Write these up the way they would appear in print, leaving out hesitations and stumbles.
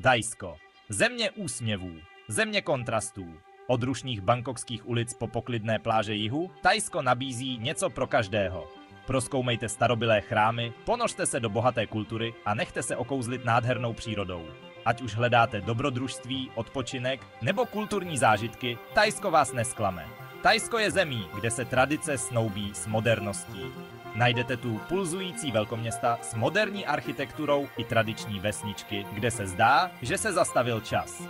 Thajsko. Země úsměvů, země kontrastů. Od rušných bangkokských ulic po poklidné pláže jihu, Thajsko nabízí něco pro každého. Prozkoumejte starobylé chrámy, ponořte se do bohaté kultury a nechte se okouzlit nádhernou přírodou. Ať už hledáte dobrodružství, odpočinek nebo kulturní zážitky, Thajsko vás nesklame. Thajsko je zemí, kde se tradice snoubí s moderností. Najdete tu pulzující velkoměsta s moderní architekturou i tradiční vesničky, kde se zdá, že se zastavil čas.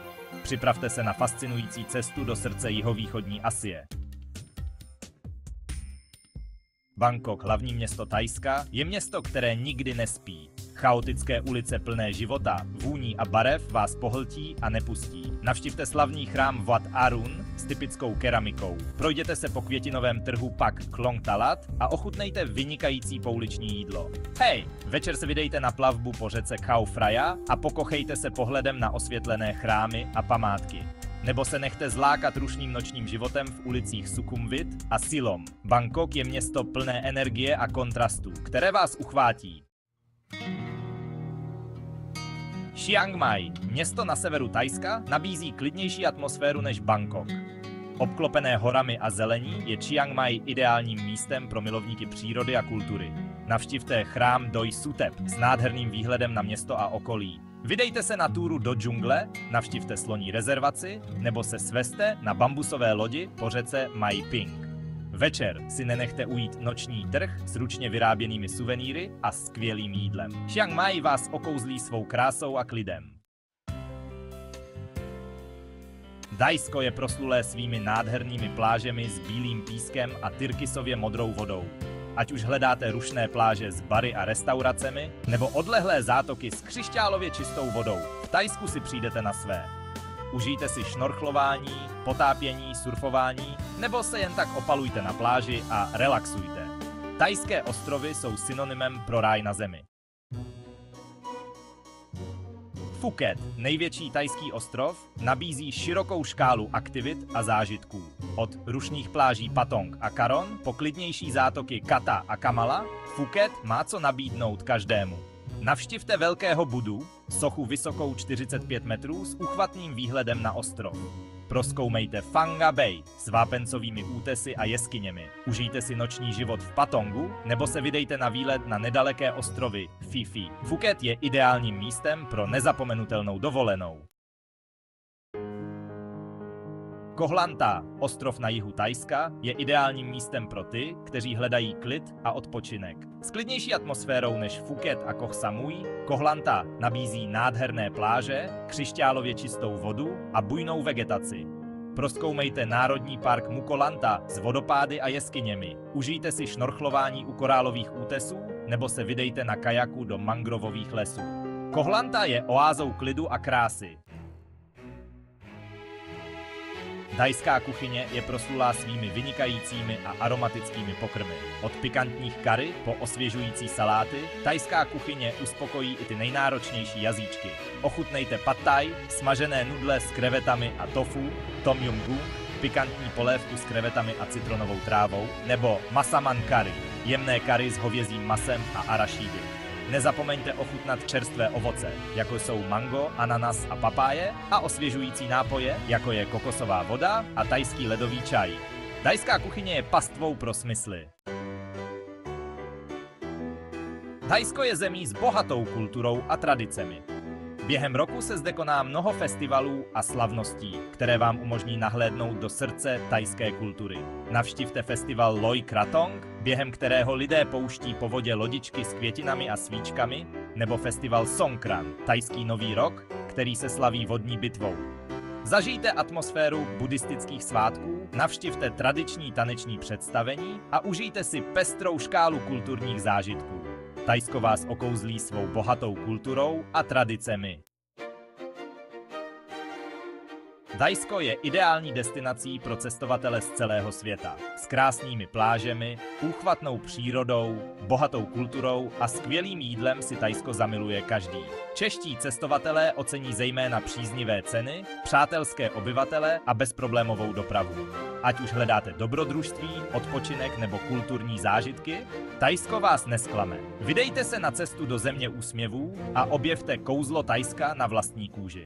Připravte se na fascinující cestu do srdce jihovýchodní Asie. Bangkok, hlavní město Thajska, je město, které nikdy nespí. Chaotické ulice plné života, vůní a barev vás pohltí a nepustí. Navštivte slavný chrám Wat Arun s typickou keramikou. Projděte se po květinovém trhu Pak Klong Talat a ochutnejte vynikající pouliční jídlo. Hej, večer se vydejte na plavbu po řece Khao Phraya a pokochejte se pohledem na osvětlené chrámy a památky. Nebo se nechte zlákat rušným nočním životem v ulicích Sukhumvit a Silom. Bangkok je město plné energie a kontrastů, které vás uchvátí. Chiang Mai, město na severu Thajska, nabízí klidnější atmosféru než Bangkok. Obklopené horami a zelení je Chiang Mai ideálním místem pro milovníky přírody a kultury. Navštivte chrám Doi Suthep s nádherným výhledem na město a okolí. Vydejte se na túru do džungle, navštivte sloní rezervaci nebo se svezte na bambusové lodi po řece Mai Ping. Večer si nenechte ujít noční trh s ručně vyráběnými suvenýry a skvělým jídlem. Chiang Mai vás okouzlí svou krásou a klidem. Thajsko je proslulé svými nádhernými plážemi s bílým pískem a tyrkysově modrou vodou. Ať už hledáte rušné pláže s bary a restauracemi, nebo odlehlé zátoky s křišťálově čistou vodou, v Thajsku si přijdete na své. Užijte si šnorchlování, potápění, surfování, nebo se jen tak opalujte na pláži a relaxujte. Thajské ostrovy jsou synonymem pro ráj na zemi. Phuket, největší thajský ostrov, nabízí širokou škálu aktivit a zážitků. Od rušných pláží Patong a Karon po klidnější zátoky Kata a Kamala, Phuket má co nabídnout každému. Navštivte Velkého Budu, sochu vysokou 45 metrů s uchvatným výhledem na ostrov. Prozkoumejte Phang Bay s vápencovými útesy a jeskyněmi. Užijte si noční život v Patongu nebo se vydejte na výlet na nedaleké ostrovy Phi Phi. Phuket je ideálním místem pro nezapomenutelnou dovolenou. Koh Lanta, ostrov na jihu Thajska, je ideálním místem pro ty, kteří hledají klid a odpočinek. S klidnější atmosférou než Phuket a Koh Samui, Koh Lanta nabízí nádherné pláže, křišťálově čistou vodu a bujnou vegetaci. Prozkoumejte národní park Muko Lanta s vodopády a jeskyněmi. Užijte si šnorchlování u korálových útesů nebo se vydejte na kajaku do mangrovových lesů. Koh Lanta je oázou klidu a krásy. Thajská kuchyně je proslulá svými vynikajícími a aromatickými pokrmy. Od pikantních curry po osvěžující saláty, thajská kuchyně uspokojí i ty nejnáročnější jazyčky. Ochutnejte pad thai, smažené nudle s krevetami a tofu, tom yum goong, pikantní polévku s krevetami a citronovou trávou, nebo masaman curry, jemné curry s hovězím masem a arašídy. Nezapomeňte ochutnat čerstvé ovoce, jako jsou mango, ananas a papáje, a osvěžující nápoje, jako je kokosová voda a thajský ledový čaj. Thajská kuchyně je pastvou pro smysly. Thajsko je zemí s bohatou kulturou a tradicemi. Během roku se zde koná mnoho festivalů a slavností, které vám umožní nahlédnout do srdce thajské kultury. Navštivte festival Loi Krathong, během kterého lidé pouští po vodě lodičky s květinami a svíčkami, nebo festival Songkran, thajský nový rok, který se slaví vodní bitvou. Zažijte atmosféru buddhistických svátků, navštivte tradiční taneční představení a užijte si pestrou škálu kulturních zážitků. Thajsko vás okouzlí svou bohatou kulturou a tradicemi. Thajsko je ideální destinací pro cestovatele z celého světa. S krásnými plážemi, úchvatnou přírodou, bohatou kulturou a skvělým jídlem si Thajsko zamiluje každý. Čeští cestovatelé ocení zejména příznivé ceny, přátelské obyvatele a bezproblémovou dopravu. Ať už hledáte dobrodružství, odpočinek nebo kulturní zážitky, Thajsko vás nesklame. Vydejte se na cestu do země úsměvů a objevte kouzlo Thajska na vlastní kůži.